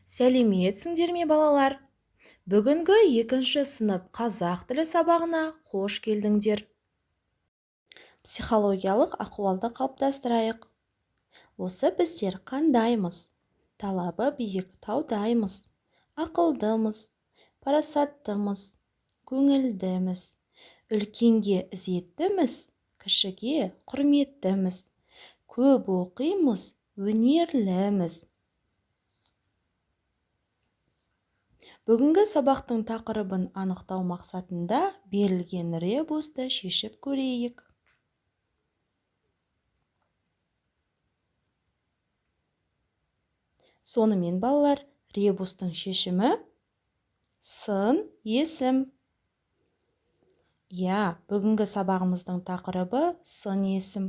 Сәлеметсіңдер ме балалар? Бүгінгі екінші сынып қазақ тілі сабағына қош келдіңдер. Психологиялық ахуалды қалыптастырайық. Осы біздер қандаймыз? Талабы биік таудаймыз. Ақылдымыз, парасаттымыз, көңілдіміз. Үлкенге ізеттіміз, кішіге құрметтіміз. Көп оқимыз, өнерліміз. Бүгінгі сабақтың тақырыбын анықтау мақсатында берілген ребусты шешіп көрейік. Сонымен балалар, ребустың шешімі сын есім. Бүгінгі сабағымыздың тақырыбы сын есім.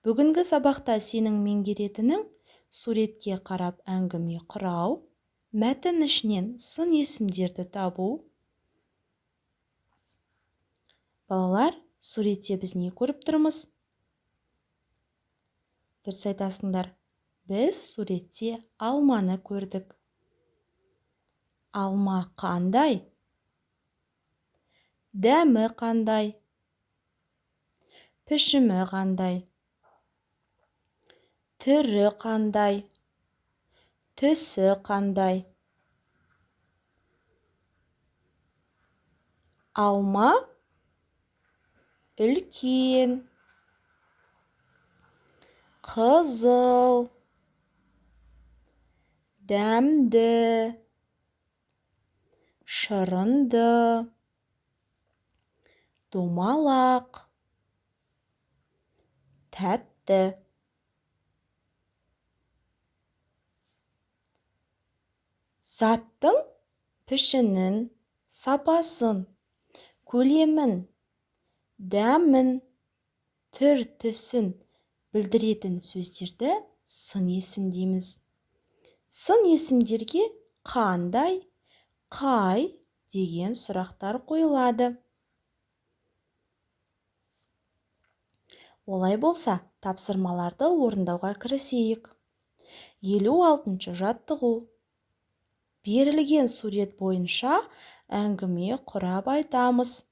Бүгінгі сабақта сенің меңгеретінің суретке қарап әңгіме құрау, мәтін ішінен сын есімдерді табу. Балалар, суретте біз не көріп тұрмыз? Дұрыс айтасыңдар. Біз суретте алманы көрдік. Алма қандай? Дәмі қандай? Пішімі қандай? Түрі қандай? Түсі қандай? Алма үлкен, қызыл, дәмді, шырынды, домалақ, тәтті. Заттың пішінін, сапасын, көлемін, дәмін, түр-түсін білдіретін сөздерді сын есім дейміз. Сын есімдерге қандай, қай деген сұрақтар қойылады. Олай болса, тапсырмаларды орындауға кірісейік. 56-шы жаттығу. Берілген сурет бойынша әңгіме құрап айтамыз.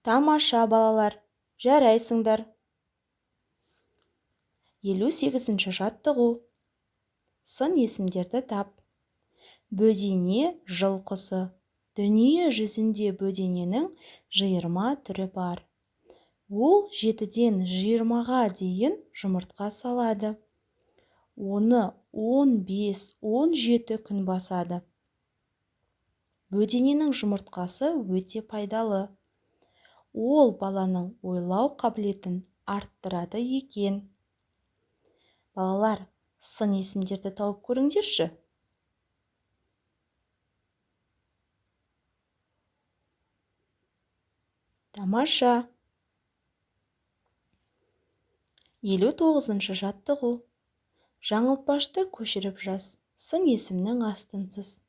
Тамаша балалар, жарайсыңдар. 58-ші жаттығу. Сын есімдерді тап. Бөдене жылқысы. Дүние жүзінде бөдененің 20 түрі бар. Ол 7-ден 20-ға дейін жұмыртқа салады. Оны 15-17 күн басады. Бөдененің жұмыртқасы өте пайдалы. Ол баланың ойлау қабілетін арттырады екен. Балалар, сын есімдерді тауып көріңдерші. Тамаша. 59-шы жаттығу. Жаңылтпашты көшіріп жаз. Сын есімнің астынсыз.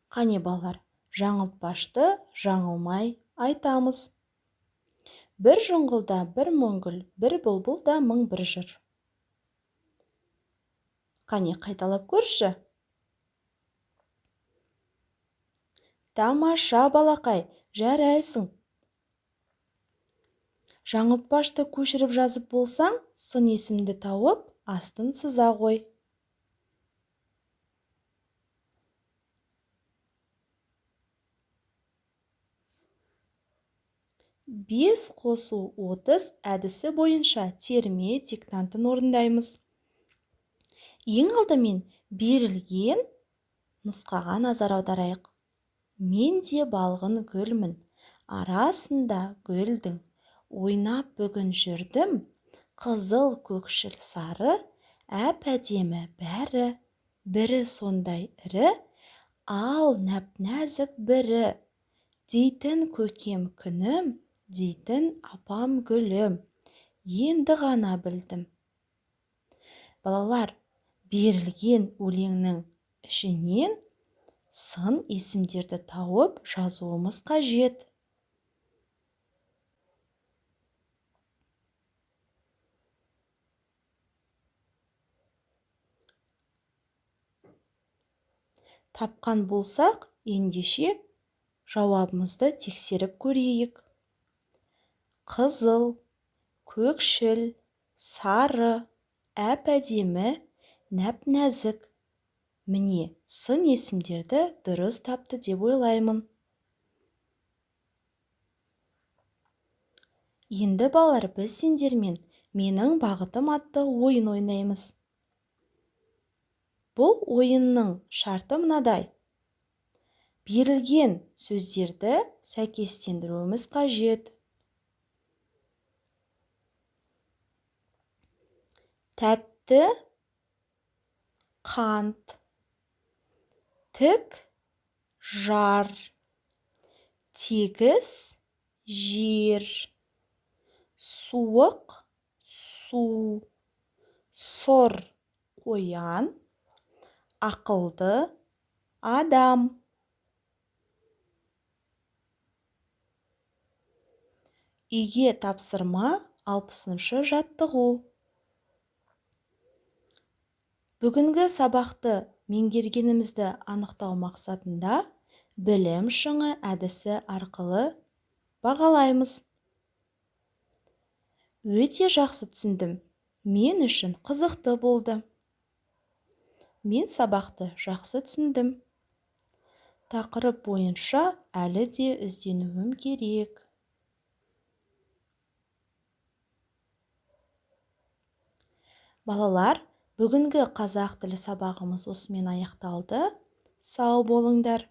Қане балалар, жаңылтпашты жаңылмай айтамыз. Бір жыңғылда бір мұңгүл, бір бұлбұлда мың бір жыр. Қане қайталап көрші. Тамаша балақай, жарайсың. Жаңылтпашты көшіріп жазып болсаң, сын есімді тауып, астын сыза қой. Бес қосу 30 әдісі бойынша терме диктантын орындаймыз. Ең алдымен берілген нұсқаға назар аударайық. Мен де балғын гүлмін, арасында гүлдің. Ойнап бүгін жүрдім, қызыл көкшіл сары, әп-әдемі бәрі, бірі сондай ірі, ал нәп-нәзік бірі, дейтін көкем күнім, дейтін апам гүлім, енді ғана білдім. Балалар, берілген өлеңнің ішінен сын есімдерді тауып жазуымыз қажет. Тапқан болсақ, ендеше жауабымызды тексеріп көрейік. Қызыл, көкшіл, сары, әп-әдемі, нәп-нәзік. Міне, сын есімдерді дұрыс тапты деп ойлаймын. Енді балалар, біз сендермен менің бағытым атты ойын ойнаймыз. Бұл ойынның шарты мынадай. Берілген сөздерді сәйкестендіруіміз қажет. Тәтті, қант, тік, жар, тегіс, жер, суық, су, сұр, қоян, ақылды, адам. Үйге тапсырма 60-шы жаттығу. Бүгінгі сабақты меңгергенімізді анықтау мақсатында білім шыңы әдісі арқылы бағалаймыз. Өте жақсы түсіндім. Мен үшін қызықты болды. Мен сабақты жақсы түсіндім. Тақырып бойынша әлі де ізденуім керек. Балалар, бүгінгі қазақ тілі сабағымыз осымен аяқталды. Сау болыңдар.